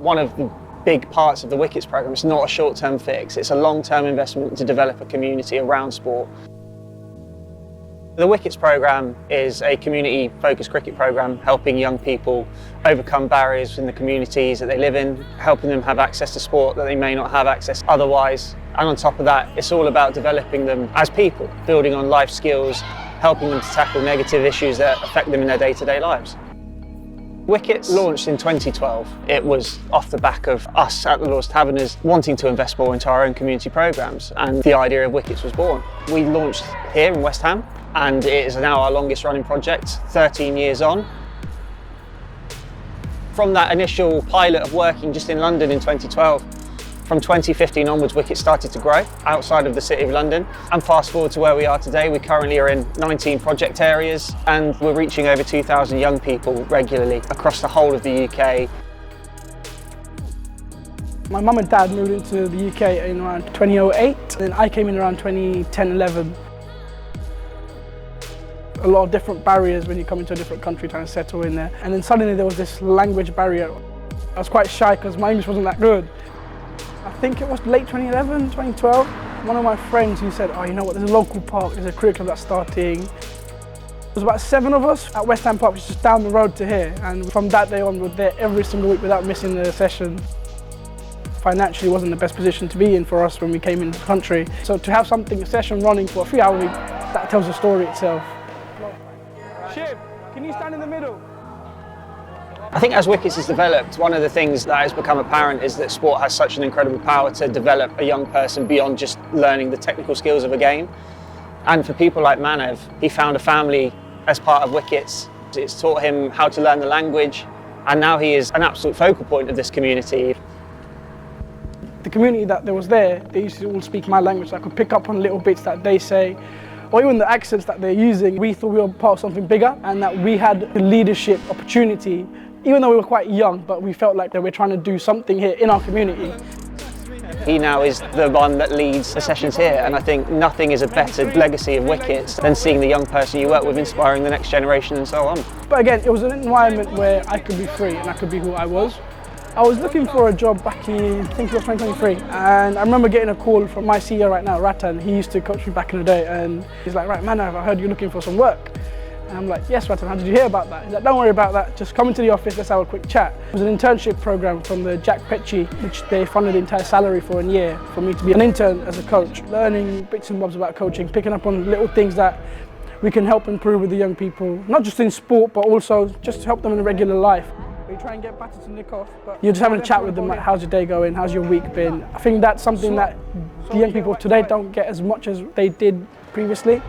one of the big parts of the Wicketz programme. It's not a short-term fix, it's a long-term investment to develop a community around sport. The Wicketz programme is a community-focused cricket programme helping young people overcome barriers in the communities that they live in, helping them have access to sport that they may not have access otherwise. And on top of that, it's all about developing them as people, building on life skills, helping them to tackle negative issues that affect them in their day-to-day lives. Wicketz launched in 2012. It was off the back of us at the Taverners wanting to invest more into our own community programmes, and the idea of Wicketz was born. We launched here in West Ham, and it is now our longest running project, 13 years on. From that initial pilot of working just in London in 2012, from 2015 onwards, Wicketz started to grow outside of the City of London. And fast forward to where we are today, we currently are in 19 project areas, and we're reaching over 2,000 young people regularly across the whole of the UK. My mum and dad moved into the UK in around 2008, and I came in around 2010-11. A lot of different barriers when you come into a different country trying to settle in there. And then suddenly there was this language barrier. I was quite shy because my English wasn't that good. I think it was late 2011, 2012. One of my friends who said, oh, you know what, there's a local park, there's a cricket club that's starting. There was about 7 of us at West Ham Park, which is just down the road to here. And from that day on, we were there every single week without missing a session. Financially wasn't the best position to be in for us when we came into the country. So to have a session running for a 3-hour week, that tells the story itself. Shiv, can you stand in the middle? I think as Wicketz has developed, one of the things that has become apparent is that sport has such an incredible power to develop a young person beyond just learning the technical skills of a game. And for people like Manav, he found a family as part of Wicketz. It's taught him how to learn the language, and now he is an absolute focal point of this community. The community that was there, they used to all speak my language, so I could pick up on little bits that they say, or even the accents that they're using. We thought we were part of something bigger, and that we had a leadership opportunity, even though we were quite young, but we felt like that we're trying to do something here in our community. He now is the one that leads the sessions here, and I think nothing is a better legacy of Wicketz than seeing the young person you work with inspiring the next generation and so on. But again, it was an environment where I could be free and I could be who I was. I was looking for a job back in, I think it was 2023, and I remember getting a call from my CEO right now, Ratan. He used to coach me back in the day, and he's like, right, Manav, I heard you're looking for some work. And I'm like, yes, Ratan, how did you hear about that? He's like, don't worry about that, just come into the office, let's have a quick chat. It was an internship program from the Jack Petchey, which they funded the entire salary for a year for me to be an intern as a coach, learning bits and bobs about coaching, picking up on little things that we can help improve with the young people, not just in sport, but also just to help them in regular life. We try and get batter to nick off, but you're just having a chat with them, like, how's your day going, how's your week been? I think that's something that the young people today don't get as much as they did previously.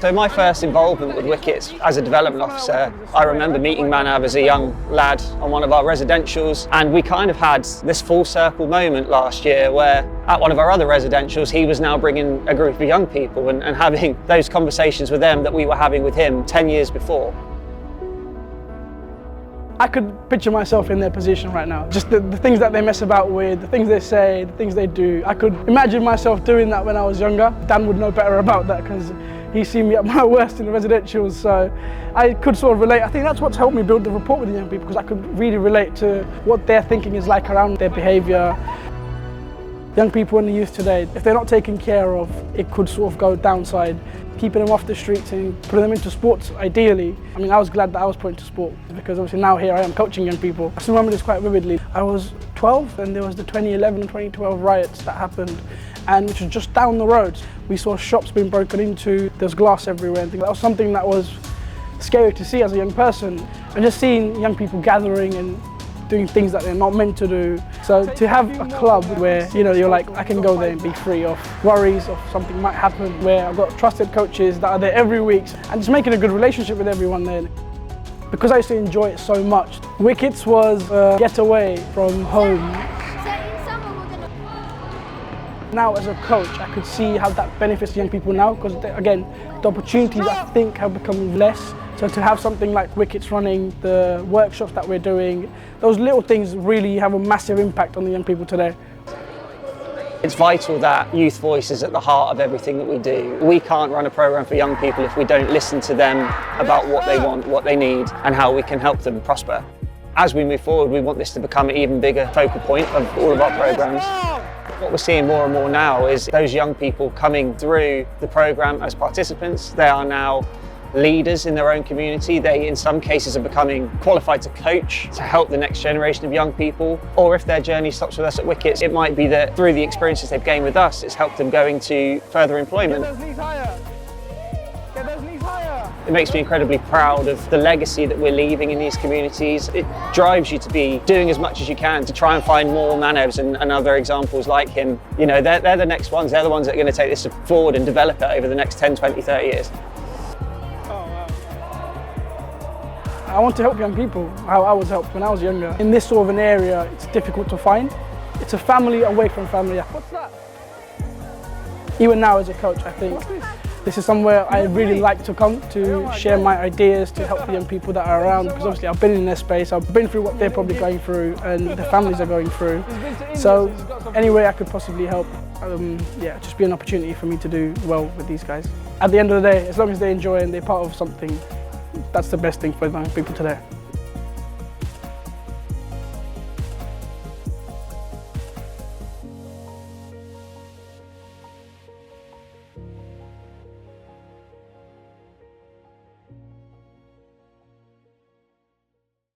So my first involvement with Wicketz as a development officer, I remember meeting Manav as a young lad on one of our residentials, and we kind of had this full circle moment last year where at one of our other residentials he was now bringing a group of young people and having those conversations with them that we were having with him 10 years before. I could picture myself in their position right now. Just the things that they mess about with, the things they say, the things they do. I could imagine myself doing that when I was younger. Dan would know better about that because he's seen me at my worst in the residentials, so I could sort of relate. I think that's what's helped me build the rapport with the young people, because I could really relate to what their thinking is like around their behaviour. Young people and the youth today, if they're not taken care of, it could sort of go downside. Keeping them off the streets and putting them into sports, ideally. I mean, I was glad that I was put into sport, because obviously now here I am coaching young people. I still remember this quite vividly. I was 12 and there was the 2011 and 2012 riots that happened, and which was just down the road. We saw shops being broken into, there was glass everywhere and things. That was something that was scary to see as a young person. And just seeing young people gathering and doing things that they're not meant to do. So to have a club where, you know, you're like, I can go there and be free of worries of something might happen, where I've got trusted coaches that are there every week, and just making a good relationship with everyone there. Because I used to enjoy it so much. Wicketz was a getaway from home. Now as a coach, I could see how that benefits young people now, because again, the opportunities I think have become less. So to have something like Wicketz running, the workshops that we're doing, those little things really have a massive impact on the young people today. It's vital that youth voice is at the heart of everything that we do. We can't run a programme for young people if we don't listen to them about what they want, what they need, and how we can help them prosper. As we move forward, we want this to become an even bigger focal point of all of our programmes. What we're seeing more and more now is those young people coming through the programme as participants. They are now leaders in their own community. They, in some cases, are becoming qualified to coach, to help the next generation of young people. Or if their journey stops with us at Wicketz, it might be that through the experiences they've gained with us, it's helped them go into further employment. Get those knees higher. Get those knees higher. It makes me incredibly proud of the legacy that we're leaving in these communities. It drives you to be doing as much as you can to try and find more Manavs and other examples like him. You know, they're the next ones. They're the ones that are going to take this forward and develop it over the next 10, 20, 30 years. I want to help young people, how I was helped when I was younger. In this sort of an area, it's difficult to find. It's a family away from family. What's that? Even now as a coach, I think this is somewhere I really like to come to share my ideas, to help the young people that are around, because obviously I've been in their space, I've been through what they're probably going through and the families are going through. So any way I could possibly help, yeah, just be an opportunity for me to do well with these guys. At the end of the day, as long as they enjoy and they're part of something, that's the best thing for young people today.